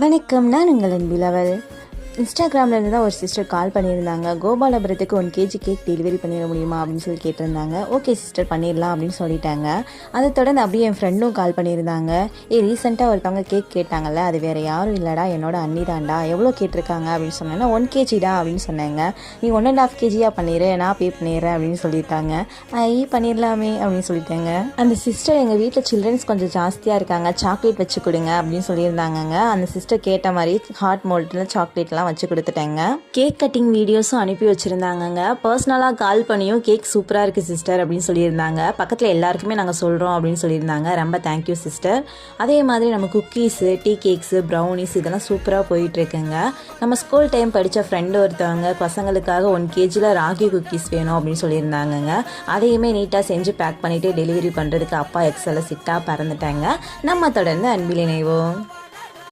வணக்கம், நான் உங்கள் அன்பிலவல். இன்ஸ்டாகிராம்லேருந்து தான் ஒரு சிஸ்டர் கால் பண்ணியிருந்தாங்க. கோபாலபுரத்துக்கு 1 கேஜி கேக் டெலிவரி பண்ணிட முடியுமா அப்படின்னு சொல்லி கேட்டிருந்தாங்க. ஓகே சிஸ்டர், பண்ணிடலாம் அப்படின்னு சொல்லிட்டாங்க. அதை தொடர்ந்து அப்படியே என் ஃப்ரெண்டும் கால் பண்ணியிருந்தாங்க. ரீசெண்டாக ஒருத்தவங்க கேக் கேட்டாங்கல்ல, அது வேறு யாரும் இல்லைடா, என்னோட அண்ணி தான்டா. எவ்வளோ கேட்டிருக்காங்க அப்படின்னு சொன்னேன்னா 1 கேஜிடா அப்படின்னு சொன்னாங்க. நீ 1.5 கேஜியாக பண்ணிடு, நான் பே பண்ணிடுறேன் அப்படின்னு சொல்லிட்டாங்க. பண்ணிடலாமே அப்படின்னு சொல்லிட்டாங்க. அந்த சிஸ்டர் எங்கள் வீட்டில் சில்ட்ரன்ஸ் கொஞ்சம் ஜாஸ்தியாக இருக்காங்க, சாக்லேட் வச்சு கொடுங்க அப்படின்னு சொல்லியிருந்தாங்க. அந்த சிஸ்டர் கேட்ட மாதிரி ஹாட் மோல்டில் சாக்லேட்லாம் வச்சு கொடுத்துட்டேங்க. கேக் கட்டிங் வீடியோஸும் அனுப்பி வச்சுருந்தாங்கங்க. பர்சனலாக கால் பண்ணியும் கேக் சூப்பராக இருக்குது சிஸ்டர் அப்படின்னு சொல்லியிருந்தாங்க. பக்கத்தில் எல்லாருக்குமே நாங்கள் சொல்கிறோம் அப்படின்னு சொல்லியிருந்தாங்க. ரொம்ப தேங்க்யூ சிஸ்டர். அதே மாதிரி நம்ம குக்கீஸு, டீ கேக்ஸு, ப்ரௌனிஸ் இதெல்லாம் சூப்பராக போயிட்டுருக்குங்க. நம்ம ஸ்கூல் டைம் படித்த ஃப்ரெண்டு ஒருத்தவங்க பசங்களுக்காக 1 கேஜியில் ராகி குக்கீஸ் வேணும் அப்படின்னு சொல்லியிருந்தாங்கங்க. அதையுமே நீட்டாக செஞ்சு பேக் பண்ணிவிட்டு டெலிவரி பண்ணுறதுக்கு அப்பா எக்ஸலில் சிட்டாக பறந்துட்டாங்க. நம்ம தொடர்ந்து அன்பில் இணைவோம்.